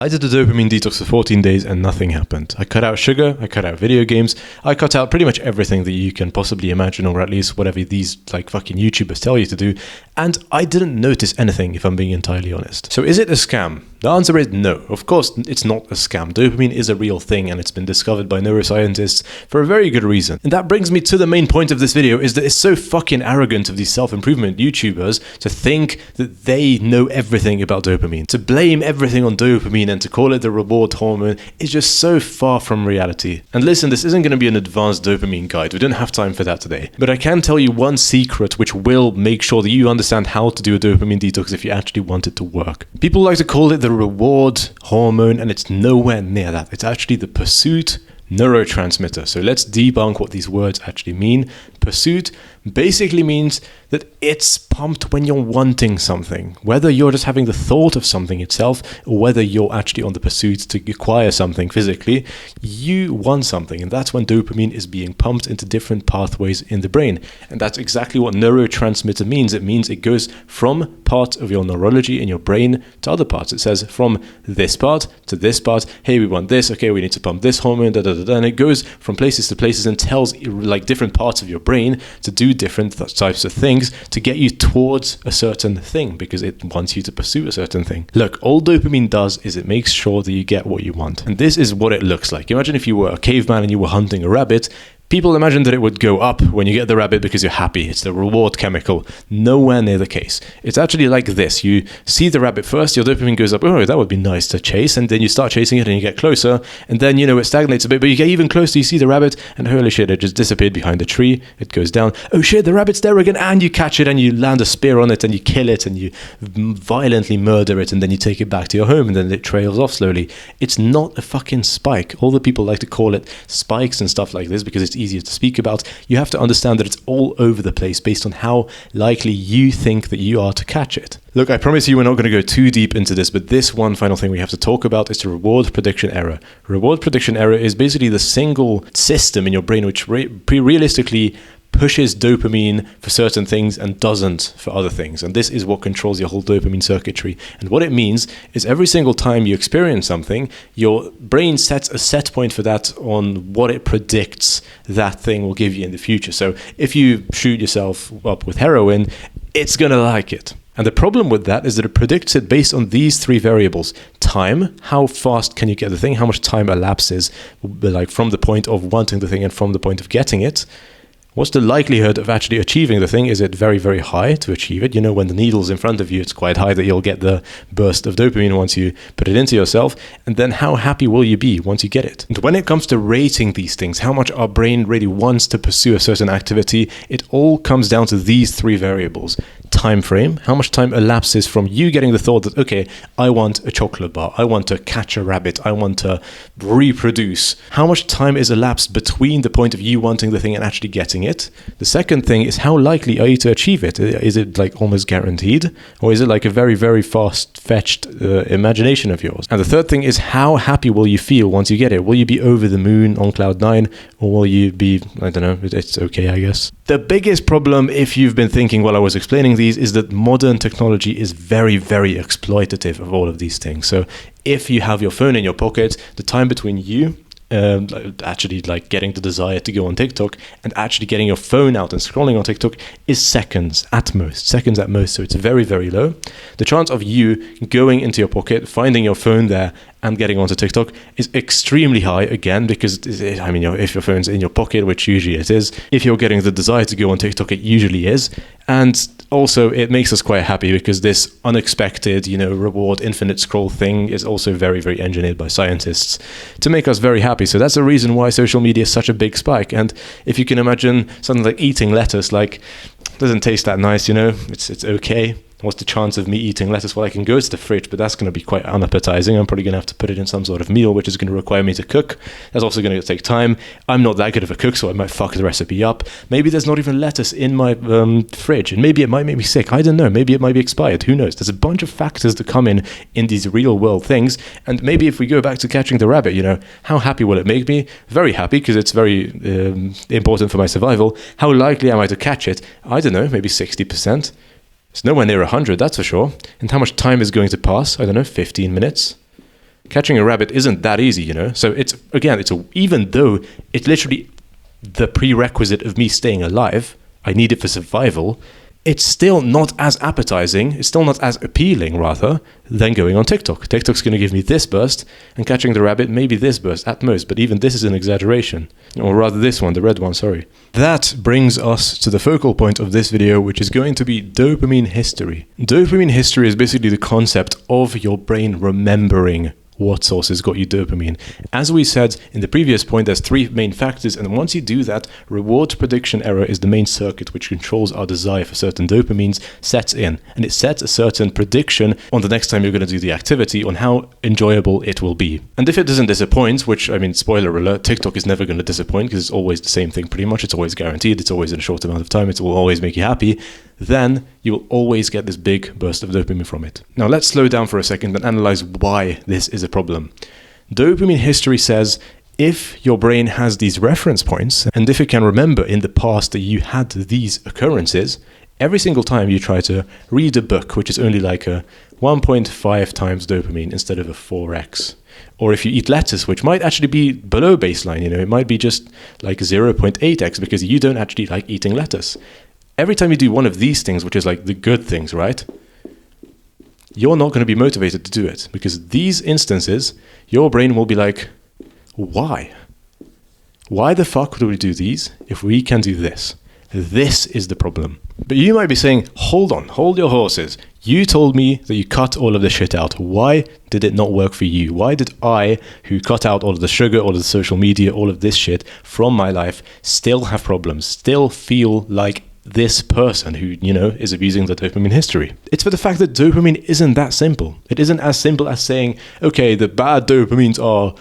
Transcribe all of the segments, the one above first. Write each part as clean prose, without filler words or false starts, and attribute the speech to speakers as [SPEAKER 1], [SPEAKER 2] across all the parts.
[SPEAKER 1] I did a dopamine detox for 14 days and nothing happened. I cut out sugar, I cut out video games, I cut out pretty much everything that you can possibly imagine, or at least whatever these like fucking YouTubers tell you to do, and I didn't notice anything, if I'm being entirely honest. So is it a scam? The answer is no. Of course, it's not a scam. Dopamine is a real thing and it's been discovered by neuroscientists for a very good reason. And that brings me to the main point of this video, is that it's so fucking arrogant of these self-improvement YouTubers to think that they know everything about dopamine. To blame everything on dopamine and to call it the reward hormone is just so far from reality. And listen, this isn't going to be an advanced dopamine guide. We don't have time for that today. But I can tell you one secret which will make sure that you understand how to do a dopamine detox if you actually want it to work. People like to call it the reward hormone, and it's nowhere near that. It's actually the pursuit neurotransmitter. So let's debunk what these words actually mean. Pursuit basically means that it's pumped when you're wanting something, whether you're just having the thought of something itself or whether you're actually on the pursuit to acquire something physically. You want something, and that's when dopamine is being pumped into different pathways in the brain. And that's exactly what neurotransmitter means. It means it goes from parts of your neurology in your brain to other parts. It says from this part to this part, hey, we want this, okay, we need to pump this hormone, and it goes from places to places and tells like different parts of your brain to do different types of things to get you towards a certain thing because it wants you to pursue a certain thing. Look, all dopamine does is it makes sure that you get what you want. And this is what it looks like. Imagine if you were a caveman and you were hunting a rabbit. People imagine that it would go up when you get the rabbit because you're happy. It's the reward chemical. Nowhere near the case. It's actually like this. You see the rabbit first, your dopamine goes up. Oh, that would be nice to chase. And then you start chasing it and you get closer. And then, it stagnates a bit. But you get even closer, you see the rabbit, and holy shit, it just disappeared behind a tree. It goes down. Oh shit, the rabbit's there again. And you catch it and you land a spear on it and you kill it and you violently murder it. And then you take it back to your home and then it trails off slowly. It's not a fucking spike. All the people like to call it spikes and stuff like this because it's easier to speak about. You have to understand that it's all over the place based on how likely you think that you are to catch it. Look, I promise you we're not going to go too deep into this, but this one final thing we have to talk about is the reward prediction error. Reward prediction error is basically the single system in your brain which realistically pushes dopamine for certain things and doesn't for other things. And this is what controls your whole dopamine circuitry. And what it means is every single time you experience something, your brain sets a set point for that on what it predicts that thing will give you in the future. So if you shoot yourself up with heroin, it's going to like it. And the problem with that is that it predicts it based on these three variables. Time, how fast can you get the thing, how much time elapses like from the point of wanting the thing and from the point of getting it. What's the likelihood of actually achieving the thing? Is it very, very high to achieve it? When the needle's in front of you, it's quite high that you'll get the burst of dopamine once you put it into yourself. And then how happy will you be once you get it? And when it comes to rating these things, how much our brain really wants to pursue a certain activity, it all comes down to these three variables. Time frame, how much time elapses from you getting the thought that, okay, I want a chocolate bar, I want to catch a rabbit, I want to reproduce. How much time is elapsed between the point of you wanting the thing and actually getting it? The second thing is how likely are you to achieve it? Is it like almost guaranteed? Or is it like a very, very fast-fetched imagination of yours? And the third thing is how happy will you feel once you get it? Will you be over the moon on cloud 9? Or will you be, I don't know, it's okay, I guess. The biggest problem, if you've been thinking while I was explaining these, is that modern technology is very, very exploitative of all of these things. So if you have your phone in your pocket, the time between you actually like getting the desire to go on TikTok and actually getting your phone out and scrolling on TikTok is seconds at most. So it's very, very low. The chance of you going into your pocket, finding your phone there and getting onto TikTok is extremely high, again, because if your phone's in your pocket, which usually it is, if you're getting the desire to go on TikTok, it usually is. And also it makes us quite happy because this unexpected, reward infinite scroll thing is also very, very engineered by scientists to make us very happy. So that's the reason why social media is such a big spike. And if you can imagine something like eating lettuce, like doesn't taste that nice, it's okay. What's the chance of me eating lettuce? Well, I can go to the fridge, but that's going to be quite unappetizing. I'm probably going to have to put it in some sort of meal, which is going to require me to cook. That's also going to take time. I'm not that good of a cook, so I might fuck the recipe up. Maybe there's not even lettuce in my fridge, and maybe it might make me sick. I don't know. Maybe it might be expired. Who knows? There's a bunch of factors that come in these real world things. And maybe if we go back to catching the rabbit, how happy will it make me? Very happy, because it's very important for my survival. How likely am I to catch it? I don't know, maybe 60%. It's nowhere near 100, that's for sure. And how much time is going to pass? I don't know, 15 minutes? Catching a rabbit isn't that easy, you know? So it's, again, even though it's literally the prerequisite of me staying alive, I need it for survival, it's still not as appetizing, it's still not as appealing, rather, than going on TikTok. TikTok's going to give me this burst, and catching the rabbit, maybe this burst at most, but even this is an exaggeration. Or rather this one, the red one, sorry. That brings us to the focal point of this video, which is going to be dopamine history. Dopamine history is basically the concept of your brain remembering what sources got you dopamine. As we said in the previous point, there's 3 main factors, and once you do that, reward prediction error is the main circuit which controls our desire for certain dopamines, sets in, and it sets a certain prediction on the next time you're going to do the activity on how enjoyable it will be. And if it doesn't disappoint, which, I mean, spoiler alert, TikTok is never going to disappoint because it's always the same thing pretty much, it's always guaranteed, it's always in a short amount of time, it will always make you happy, then you will always get this big burst of dopamine from it. Now let's slow down for a second and analyze why this is a problem. Dopamine history says if your brain has these reference points, and if it can remember in the past that you had these occurrences, every single time you try to read a book, which is only like a 1.5 times dopamine instead of a 4x. Or if you eat lettuce, which might actually be below baseline, you know, it might be just like 0.8x because you don't actually like eating lettuce. Every time you do one of these things, which is like the good things, right? You're not going to be motivated to do it because these instances, your brain will be like, why? Why the fuck would we do these if we can do this? This is the problem. But you might be saying, hold on, hold your horses. You told me that you cut all of the shit out. Why did it not work for you? Why did I, who cut out all of the sugar, all of the social media, all of this shit from my life, still have problems, still feel like this person who, you know, is abusing the dopamine history? It's for the fact that dopamine isn't that simple. It isn't as simple as saying, okay, the bad dopamines are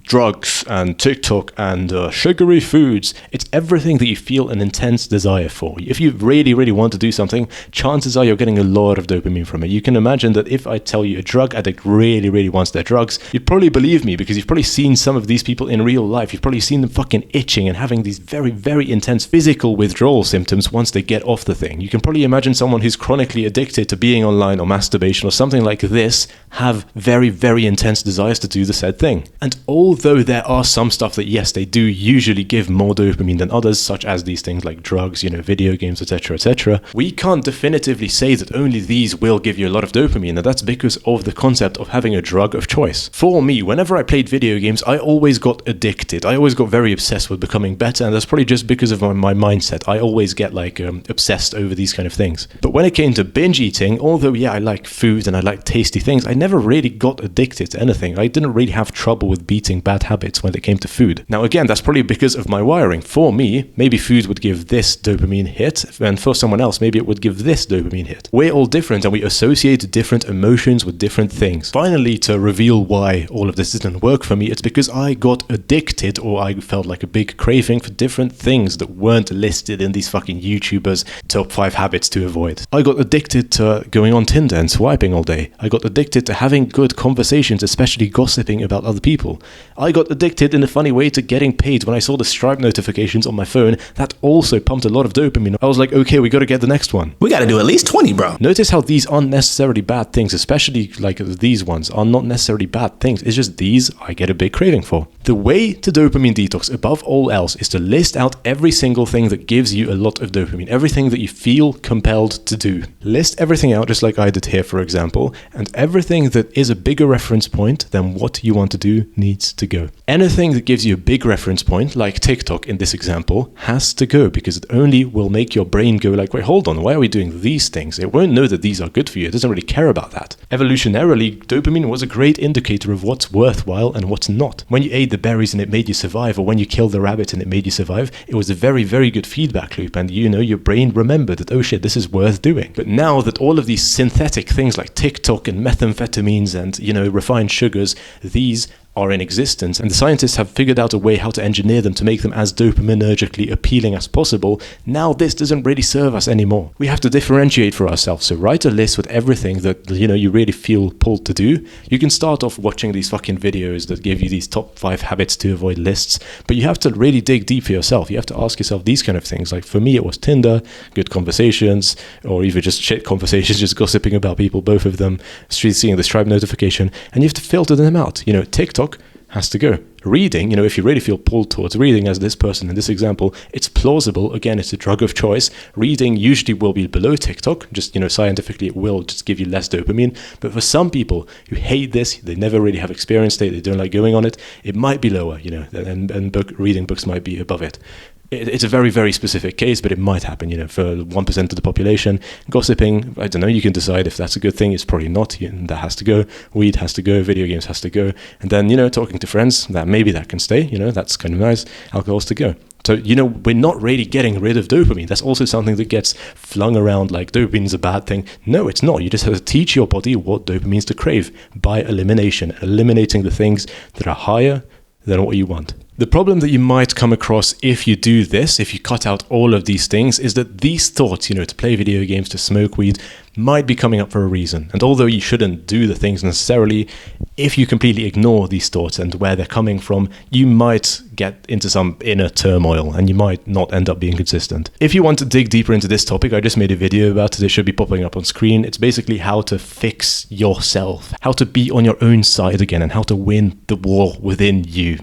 [SPEAKER 1] drugs and TikTok and sugary foods. It's everything that you feel an intense desire for. If you really, really want to do something, chances are you're getting a lot of dopamine from it. You can imagine that if I tell you a drug addict really, really wants their drugs, you'd probably believe me because you've probably seen some of these people in real life. You've probably seen them fucking itching and having these very, very intense physical withdrawal symptoms once they get off the thing. You can probably imagine someone who's chronically addicted to being online or masturbation or something like this have very, very intense desires to do the said thing. And although there are some stuff that, yes, they do usually give more dopamine than others, such as these things like drugs, you know, video games, etc., we can't definitively say that only these will give you a lot of dopamine, and that's because of the concept of having a drug of choice. For me, whenever I played video games, I always got addicted. I always got very obsessed with becoming better, and that's probably just because of my mindset. I always get like obsessed over these kind of things. But when it came to binge eating, although, yeah, I like food and I like tasty things, I never really got addicted to anything. I didn't really have trouble with beating bad habits when it came to food. Now again, that's probably because of my wiring. For me, maybe food would give this dopamine hit, and for someone else, maybe it would give this dopamine hit. We're all different and we associate different emotions with different things. Finally, to reveal why all of this didn't work for me, it's because I got addicted, or I felt like a big craving for different things that weren't listed in these fucking YouTubers' top 5 habits to avoid. I got addicted to going on Tinder and swiping all day. I got addicted to having good conversations, especially gossiping about other people. I got addicted in a funny way to getting paid. When I saw the Stripe notifications on my phone, that also pumped a lot of dopamine. I was like, okay, we got to get the next one.
[SPEAKER 2] We got to do at least 20, bro.
[SPEAKER 1] Notice how these aren't necessarily bad things, especially like these ones are not necessarily bad things. It's just these I get a big craving for. The way to dopamine detox above all else is to list out every single thing that gives you a lot of dopamine, everything that you feel compelled to do. List everything out just like I did here, for example, and everything that is a bigger reference point than what you want to do needs to go. Anything that gives you a big reference point, like TikTok in this example, has to go because it only will make your brain go like, wait, hold on, why are we doing these things? It won't know that these are good for you. It doesn't really care about that. Evolutionarily, dopamine was a great indicator of what's worthwhile and what's not. When you ate the berries and it made you survive, or when you killed the rabbit and it made you survive, it was a very, very good feedback loop, and you know, your brain remembered that, oh shit, this is worth doing. But now that all of these synthetic things like TikTok and methamphetamines and, you know, refined sugars, these are in existence, and the scientists have figured out a way how to engineer them to make them as dopaminergically appealing as possible. Now this doesn't really serve us anymore. We have to differentiate for ourselves. So write a list with everything that you really feel pulled to do. You can start off watching these fucking videos that give you these top 5 habits to avoid lists, but you have to really dig deep for yourself. You have to ask yourself these kind of things. Like for me, it was Tinder, good conversations, or even just shit conversations, just gossiping about people, both of them, seeing the Stripe notification, and you have to filter them out. TikTok has to go. Reading, if you really feel pulled towards reading, as this person in this example, it's plausible. Again, it's a drug of choice. Reading usually will be below TikTok. Just, scientifically, it will just give you less dopamine. But for some people who hate this, they never really have experienced it, they don't like going on it, it might be lower, and reading books might be above it. It's a very, very specific case, but it might happen, for 1% of the population. Gossiping, I don't know, you can decide if that's a good thing. It's probably not. That has to go. Weed has to go. Video games has to go. And then, talking to friends, maybe that can stay. That's kind of nice. Alcohol's to go. So, we're not really getting rid of dopamine. That's also something that gets flung around like dopamine is a bad thing. No, it's not. You just have to teach your body what dopamine is to crave by elimination, eliminating the things that are higher than what you want. The problem that you might come across if you do this, if you cut out all of these things, is that these thoughts, to play video games, to smoke weed, might be coming up for a reason. And although you shouldn't do the things necessarily, if you completely ignore these thoughts and where they're coming from, you might get into some inner turmoil and you might not end up being consistent. If you want to dig deeper into this topic, I just made a video about it. It should be popping up on screen. It's basically how to fix yourself, how to be on your own side again, and how to win the war within you.